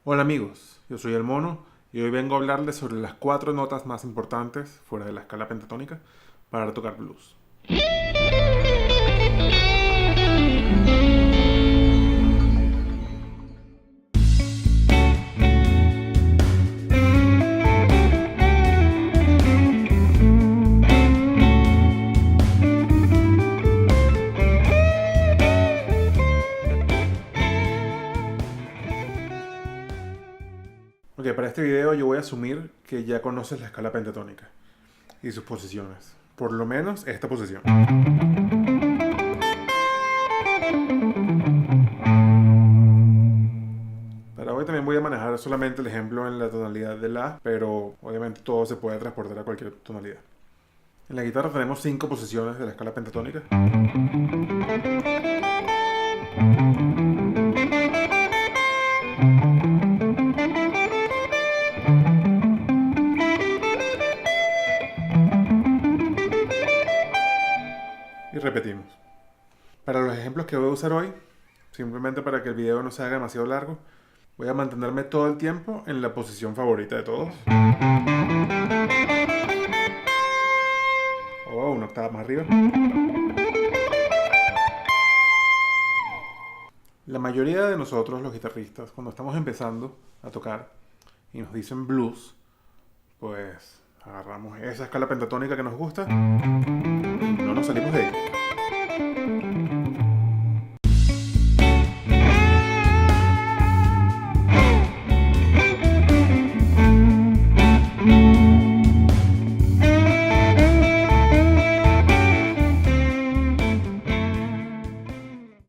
Hola amigos, yo soy el Mono y hoy vengo a hablarles sobre las 4 notas más importantes fuera de la escala pentatónica para tocar blues. Ok, para este video yo voy a asumir que ya conoces la escala pentatónica y sus posiciones, por lo menos esta posición. Para hoy también voy a manejar solamente el ejemplo en la tonalidad de La, pero obviamente todo se puede transportar a cualquier tonalidad. En la guitarra tenemos 5 posiciones de la escala pentatónica. Y repetimos. Para los ejemplos que voy a usar hoy, simplemente para que el video no se haga demasiado largo, voy a mantenerme todo el tiempo en la posición favorita de todos. O una octava más arriba. La mayoría de nosotros, los guitarristas, cuando estamos empezando a tocar y nos dicen blues, pues agarramos esa escala pentatónica que nos gusta y no nos salimos de ella.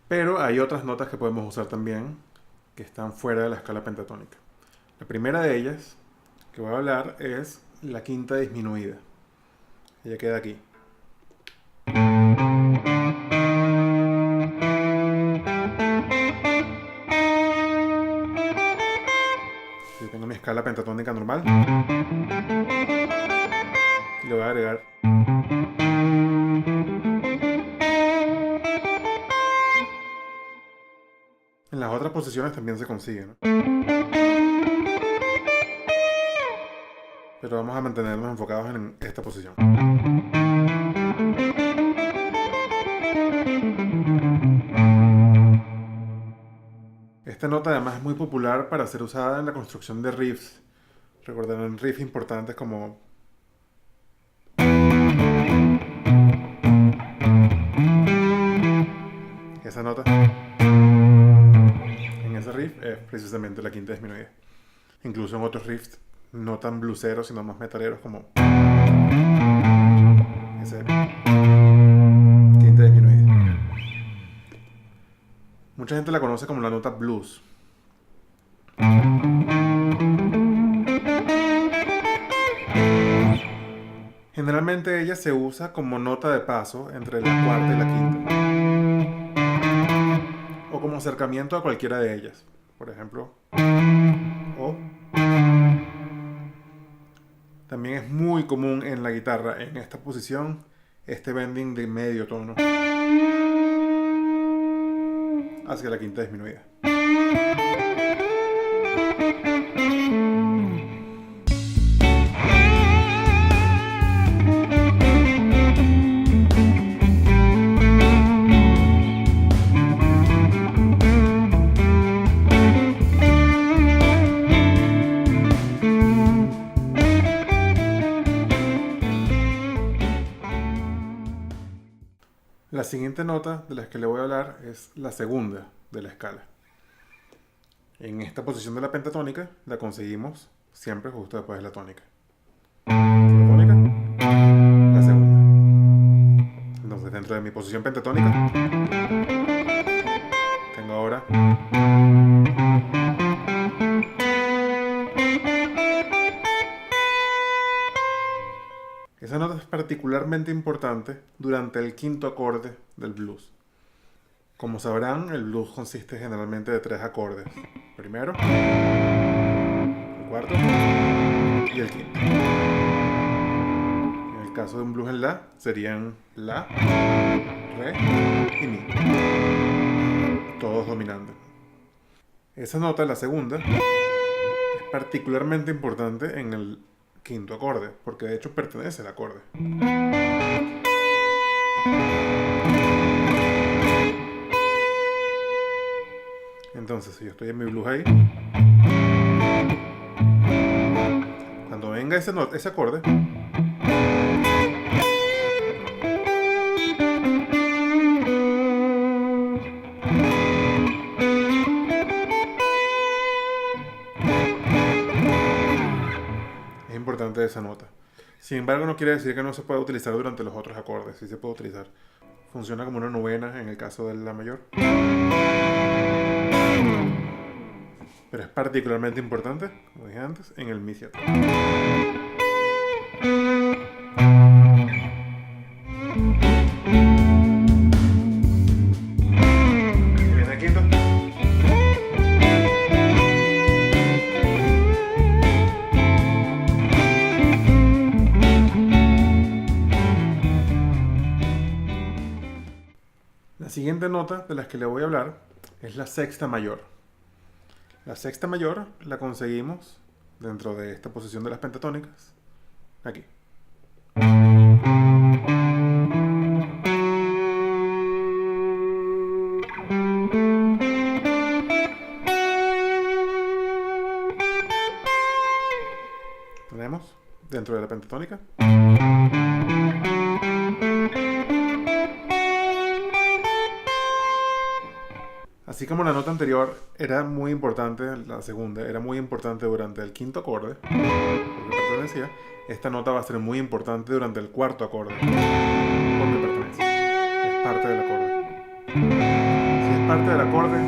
Pero hay otras notas que podemos usar también que están fuera de la escala pentatónica. La primera de ellas que voy a hablar es la quinta disminuida. Ella queda aquí. Yo tengo mi escala pentatónica normal. Y le voy a agregar en las otras posiciones también se consigue, ¿no? Pero vamos a mantenernos enfocados en esta posición. Esta nota además es muy popular para ser usada en la construcción de riffs. Recordarán riffs importantes como esa nota. En ese riff es precisamente la quinta disminuida. Incluso en otros riffs no tan blueseros, sino más metaleros como ese quinta disminuida. Mucha gente la conoce como la nota blues. Generalmente ella se usa como nota de paso entre la cuarta y la quinta, o como acercamiento a cualquiera de ellas. Por ejemplo, o. También es muy común en la guitarra, en esta posición, este bending de medio tono hacia la quinta disminuida. La siguiente nota de las que le voy a hablar es la segunda de la escala. En esta posición de la pentatónica la conseguimos siempre justo después de la tónica. La tónica, la segunda. Entonces dentro de mi posición pentatónica tengo ahora esa nota es particularmente importante durante el quinto acorde del blues. Como sabrán, el blues consiste generalmente de 3 acordes. Primero, el cuarto y el quinto. En el caso de un blues en La, serían La, Re y Mi. Todos dominando. Esa nota, la segunda, particularmente importante en el quinto acorde, porque de hecho pertenece al acorde. Entonces, si yo estoy en mi blues ahí, cuando venga ese acorde, es importante esa nota. Sin embargo, no quiere decir que no se pueda utilizar durante los otros acordes. Sí se puede utilizar. Funciona como una novena en el caso de la mayor. Pero es particularmente importante, como dije antes, en el mi 7. Viene el quinto. La siguiente nota de las que le voy a hablar es la sexta mayor. La sexta mayor la conseguimos dentro de esta posición de las pentatónicas, aquí. Tenemos dentro de la pentatónica. Así como la nota anterior era muy importante, la segunda era muy importante durante el quinto acorde, porque pertenecía, esta nota va a ser muy importante durante el cuarto acorde, porque pertenece, es parte del acorde. Si es parte del acorde,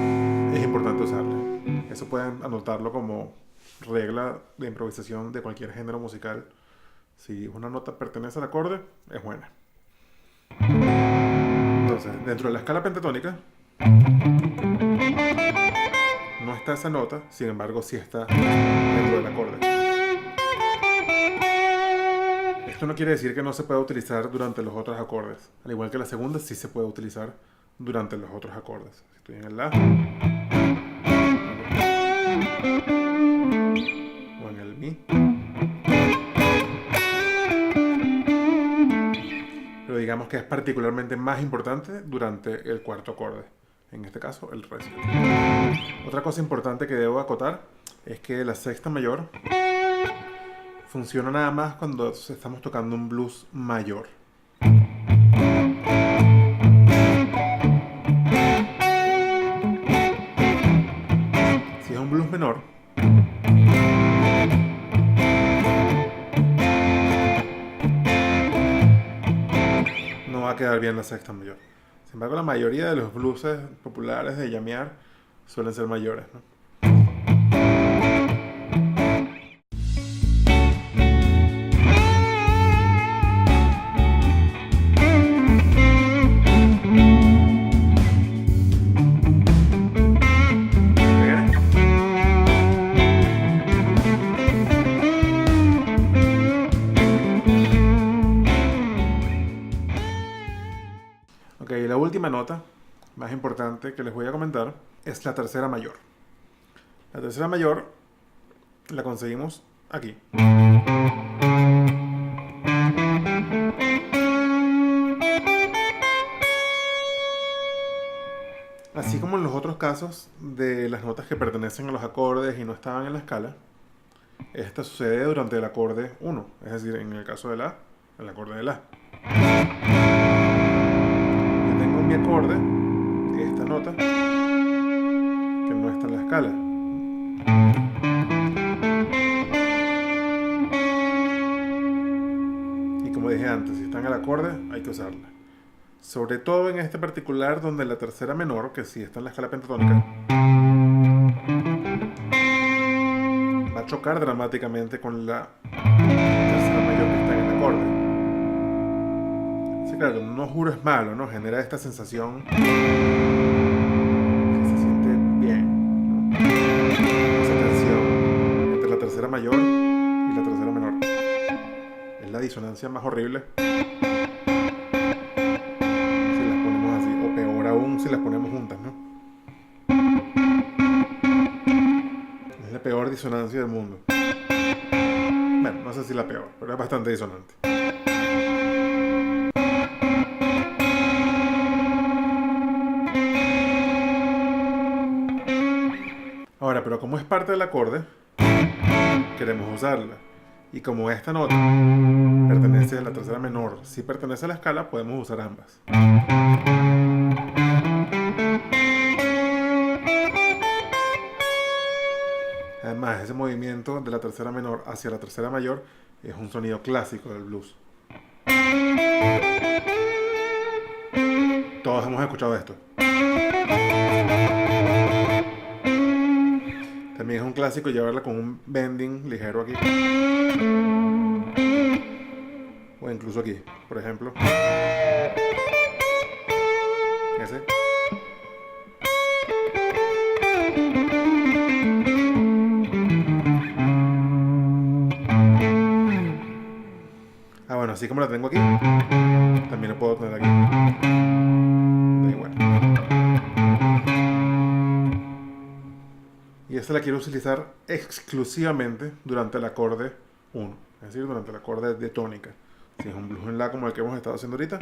es importante usarla. Eso pueden anotarlo como regla de improvisación de cualquier género musical. Si una nota pertenece al acorde, es buena. Entonces, dentro de la escala pentatónica, no está esa nota, sin embargo sí está dentro del acorde. Esto no quiere decir que no se pueda utilizar durante los otros acordes. Al igual que la segunda, sí se puede utilizar durante los otros acordes. Si estoy en el La o en el Mi. Pero digamos que es particularmente más importante durante el cuarto acorde. En este caso, el Re 7. Otra cosa importante que debo acotar es que la sexta mayor funciona nada más cuando estamos tocando un blues mayor. Si es un blues menor, no va a quedar bien la sexta mayor. Sin embargo, la mayoría de los blueses populares de llamear suelen ser mayores, ¿no? Ok, la última nota, más importante que les voy a comentar, es la tercera mayor. La tercera mayor la conseguimos aquí. Así como en los otros casos de las notas que pertenecen a los acordes y no estaban en la escala, esta sucede durante el acorde 1, es decir, en el caso de La, el acorde de La. Mi acorde, esta nota, que no está en la escala. Y como dije antes, si está en el acorde, hay que usarla. Sobre todo en este particular, donde la tercera menor, que sí está en la escala pentatónica, va a chocar dramáticamente con la tercera mayor que está en el acorde. Sí, claro, no juro es malo, ¿no? Genera esta sensación que se siente bien, ¿no? Esa tensión entre la tercera mayor y la tercera menor. Es la disonancia más horrible si las ponemos así, o peor aún si las ponemos juntas, ¿no? Es la peor disonancia del mundo. Bueno, no sé si la peor, pero es bastante disonante. Ahora, pero como es parte del acorde, queremos usarla. Y como esta nota pertenece a la tercera menor, si pertenece a la escala, podemos usar ambas. Además, ese movimiento de la tercera menor hacia la tercera mayor es un sonido clásico del blues. Todos hemos escuchado esto. También es un clásico llevarla con un bending ligero aquí. O incluso aquí, por ejemplo. Ese. Ah, bueno, así como la tengo aquí, también lo puedo tener aquí. Da igual. Y esta la quiero utilizar exclusivamente durante el acorde 1, es decir, durante el acorde de tónica. Si es un blues en la como el que hemos estado haciendo ahorita,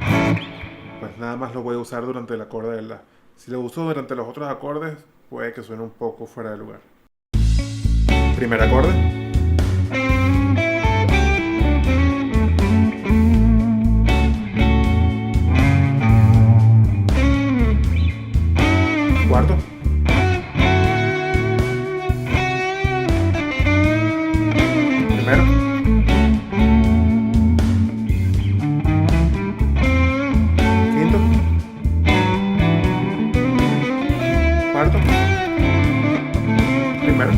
pues nada más lo voy a usar durante el acorde de la. Si lo uso durante los otros acordes, puede que suene un poco fuera de lugar. Primer acorde. Cuarto. Primero. Quinto. Cuarto. Primero.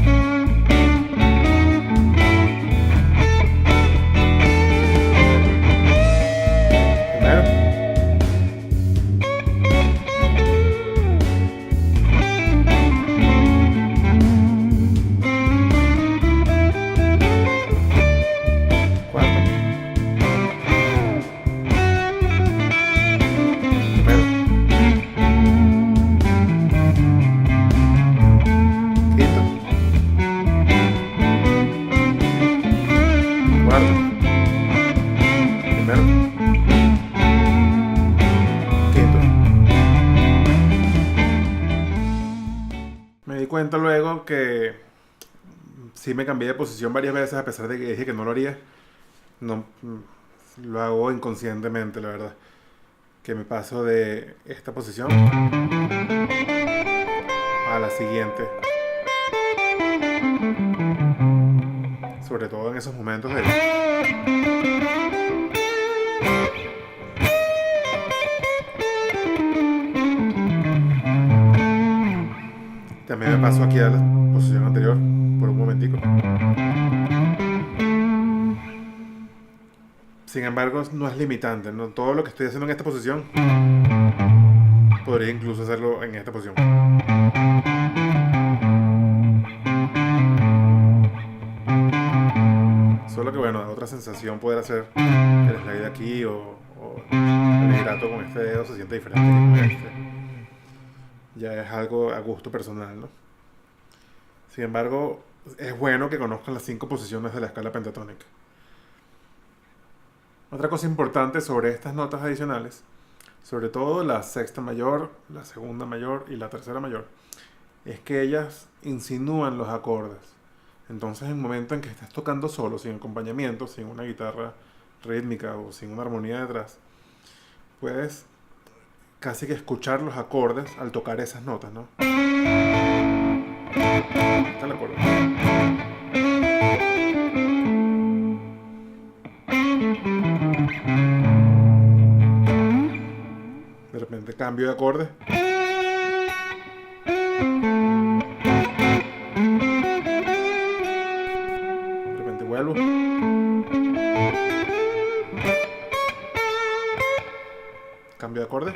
Me di cuenta luego que sí me cambié de posición varias veces a pesar de que dije que no lo haría. No, lo hago inconscientemente, la verdad. Que me paso de esta posición a la siguiente. Sobre todo en esos momentos de. También me paso aquí a la posición anterior por un momentico. Sin embargo, no es limitante, ¿no? Todo lo que estoy haciendo en esta posición podría incluso hacerlo en esta posición. Solo que bueno, otra sensación poder hacer el slide aquí o el hidrato con este dedo se siente diferente que con este. Ya es algo a gusto personal, ¿no? Sin embargo, es bueno que conozcan las 5 posiciones de la escala pentatónica. Otra cosa importante sobre estas notas adicionales, sobre todo la sexta mayor, la segunda mayor y la tercera mayor, es que ellas insinúan los acordes. Entonces, en el momento en que estás tocando solo, sin acompañamiento, sin una guitarra rítmica o sin una armonía detrás, puedes casi que escuchar los acordes al tocar esas notas, ¿no? Está el acorde. De repente cambio de acorde. De repente vuelvo. Cambio de acorde.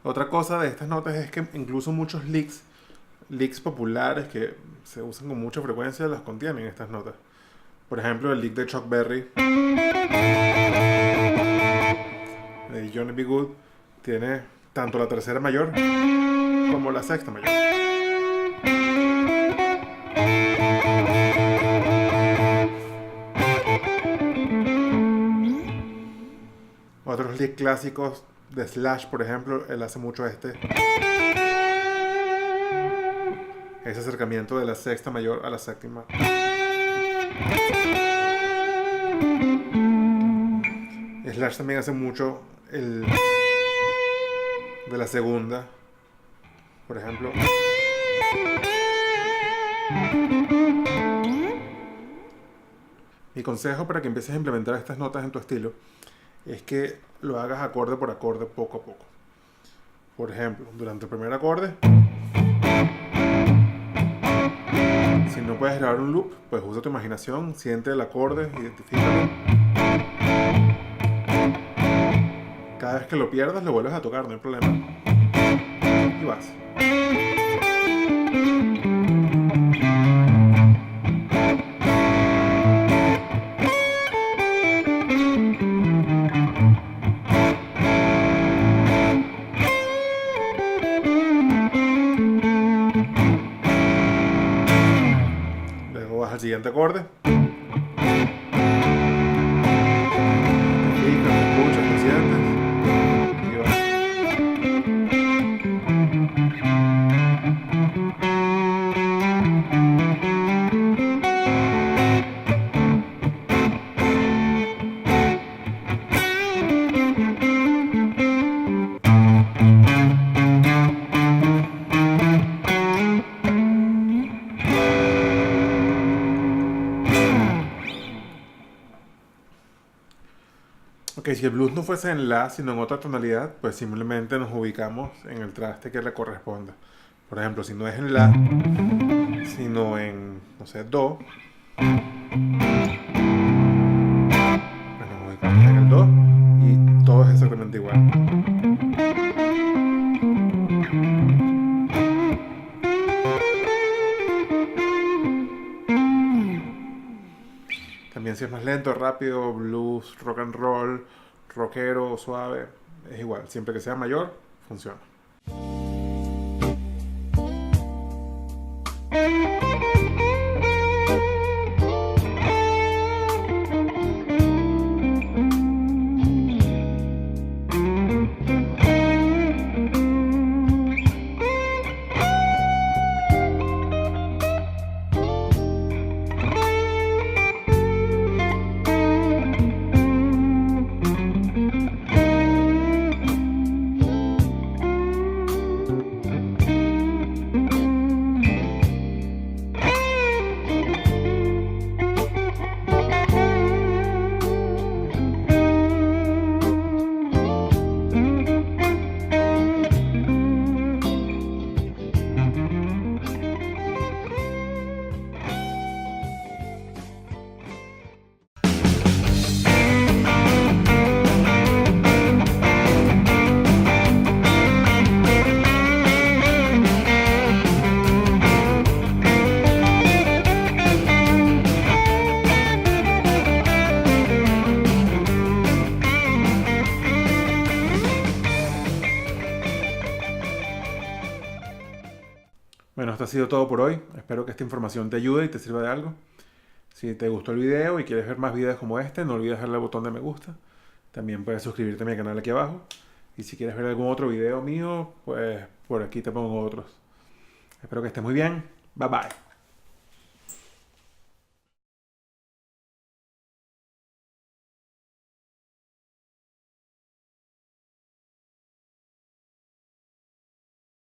Otra cosa de estas notas es que incluso muchos licks populares que se usan con mucha frecuencia las contienen estas notas. Por ejemplo, el lick de Chuck Berry, de Johnny B. Good, tiene tanto la tercera mayor como la sexta mayor. Otros licks clásicos de Slash, por ejemplo, él hace mucho ese acercamiento de la sexta mayor a la séptima. Slash también hace mucho el de la segunda, por ejemplo. Mi consejo para que empieces a implementar estas notas en tu estilo es que lo hagas acorde por acorde, poco a poco. Por ejemplo, durante el primer acorde, si no puedes grabar un loop, pues usa tu imaginación, siente el acorde, identifícalo. Cada vez que lo pierdas, lo vuelves a tocar, no hay problema. Y vas. Luego vas al siguiente acorde. Ok, si el blues no fuese en la, sino en otra tonalidad, pues simplemente nos ubicamos en el traste que le corresponda. Por ejemplo, si no es en la, sino en, no sé, do, pues nos ubicamos en el do y todo es exactamente igual. También si es más lento, rápido, blues, rock and roll, rockero, suave, es igual. Siempre que sea mayor, funciona. Bueno, esto ha sido todo por hoy. Espero que esta información te ayude y te sirva de algo. Si te gustó el video y quieres ver más videos como este, no olvides darle al botón de me gusta. También puedes suscribirte a mi canal aquí abajo. Y si quieres ver algún otro video mío, pues por aquí te pongo otros. Espero que estés muy bien. Bye bye.